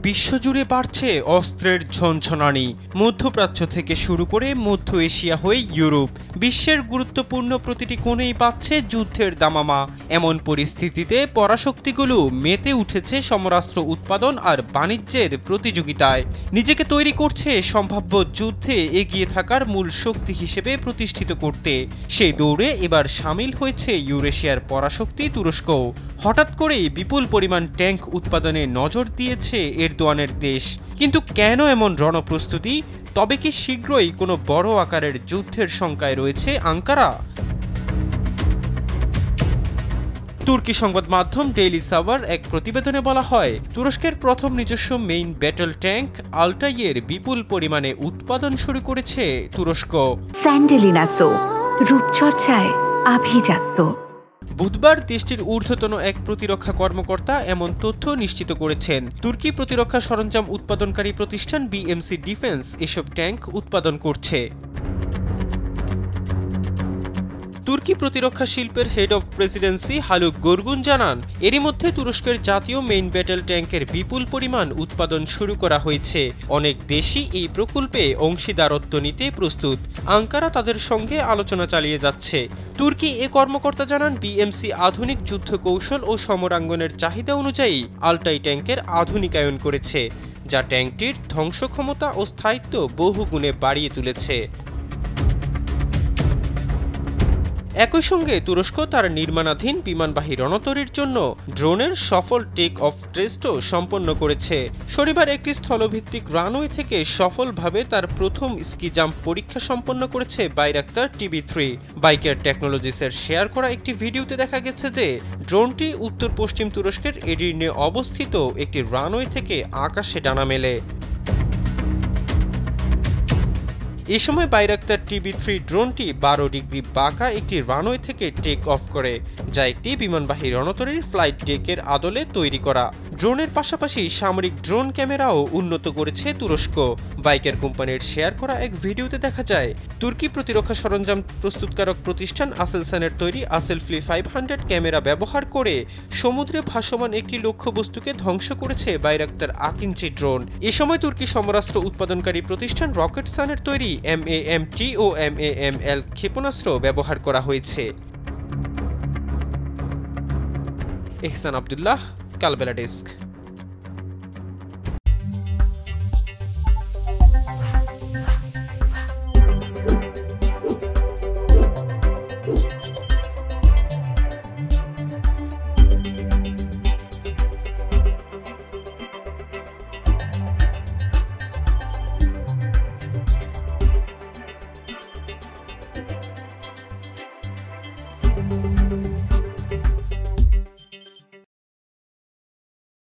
বিশ্বজুড়ে বাড়ছে অস্ত্রের ঝনঝনানি। মধ্যপ্রাচ্য থেকে শুরু করে মধ্য এশিয়া হয়ে ইউরোপ, বিশ্বের গুরুত্বপূর্ণ প্রতিটি কোণেই পাচ্ছে যুদ্ধের দামামা। এমন পরিস্থিতিতে পরাশক্তিগুলো মেতে উঠেছে সমরাস্ত্র উৎপাদন আর বাণিজ্যের প্রতিযোগিতায়। নিজেকে তৈরি করছে সম্ভাব্য যুদ্ধে এগিয়ে থাকার মূল শক্তি হিসেবে প্রতিষ্ঠিত করতে। সেই দৌড়ে এবার সামিল হয়েছে ইউরেশিয়ার পরাশক্তি তুরস্ক। হঠাৎ করেই বিপুল পরিমাণ ট্যাঙ্ক উৎপাদনে নজর দিয়েছে এরদোয়ানের দেশ। কিন্তু কেন এমন রণপ্রস্তুতি? তবে কি শীঘ্রই কোনো বড় আকারের যুদ্ধের শঙ্কায় রয়েছে আঙ্কারা? তুর্কি সংবাদ মাধ্যম ডেইলি সাভার এক প্রতিবেদনে বলা হয়, তুরস্কের প্রথম নিজস্ব মেইন ব্যাটল ট্যাঙ্ক আলটাইয়ের বিপুল পরিমাণে উৎপাদন শুরু করেছে তুরস্ক। স্যান্ডেলিনাসো, রূপচর্চায় আভিজাত্য। বুধবার দেশটির ঊর্ধ্বতন এক প্রতিরক্ষা কর্মকর্তা এমন তথ্য নিশ্চিত করেছেন। তুর্কি প্রতিরক্ষা সরঞ্জাম উৎপাদনকারী প্রতিষ্ঠান বিএমসি ডিফেন্স এসব ট্যাঙ্ক উৎপাদন করছে। তুর্কি প্রতিরক্ষা শিল্পের হেড অব প্রেসিডেন্সি হালুক গোরগুন জানান, এরই মধ্যে তুরস্কের জাতীয় মেইন ব্যাটল ট্যাঙ্কের বিপুল পরিমাণ উৎপাদন শুরু করা হয়েছে। অনেক দেশই এই প্রকল্পে অংশীদারত্ব নিতে প্রস্তুত। আঙ্কারা তাদের সঙ্গে আলোচনা চালিয়ে যাচ্ছে। তুর্কি এ কর্মকর্তা জানান, বিএমসি আধুনিক যুদ্ধ কৌশল ও সমরাঙ্গনের চাহিদা অনুযায়ী আলটাই ট্যাঙ্কের আধুনিকায়ন করেছে, যা ট্যাঙ্কটির ধ্বংস ক্ষমতা ও স্থায়িত্ব বহুগুণে বাড়িয়ে তুলেছে। একই সঙ্গে তুরস্ক তার নির্মাণাধীন বিমানবাহী রণতরীর জন্য ড্রোনের সফল টেক অফ টেস্টও সম্পন্ন করেছে। শনিবার একটি স্থলভিত্তিক রানওয়ে থেকে সফলভাবে তার প্রথম স্কি জাম্প পরীক্ষা সম্পন্ন করেছে বাইরাক্তার TB3। বাইকার টেকনোলজিসের শেয়ার করা একটি ভিডিওতে দেখা গেছে যে ড্রোনটি উত্তর পশ্চিম তুরস্কের এডির্নে অবস্থিত একটি রানওয়ে থেকে আকাশে ডানা মেলে। এ সময় বাইরাক্তার TB3 ড্রোনটি 12 ডিগ্রি বাঁকা একটি রানওয়ে থেকে টেক অফ করে, যা একটি বিমানবাহী রণতরীর ফ্লাইট ডেকের আদলে তৈরি করা। ড্রোনের পাশাপাশি সামরিক ড্রোন ক্যামেরাও উন্নত করেছে তুরস্ক। বাইকার কোম্পানির শেয়ার করা এক ভিডিওতে দেখা যায়, তুর্কি প্রতিরক্ষা সরঞ্জাম প্রস্তুতকারক প্রতিষ্ঠান আসেলসানের তৈরি আসেলফ্লি 500 ক্যামেরা ব্যবহার করে সমুদ্রে ভাসমান একটি লক্ষ্যবস্তুকে ধ্বংস করেছে বাইরাক্তার আকিঞ্চি ড্রোন। এ সময় তুর্কি সমরাস্ত্র উৎপাদনকারী প্রতিষ্ঠান রকেটসানের তৈরি MAMT ও MAML ক্ষেপণাস্ত্র ব্যবহার করা হয়েছে। এহসান আব্দুল্লাহ, কালবেলা ডেস্ক।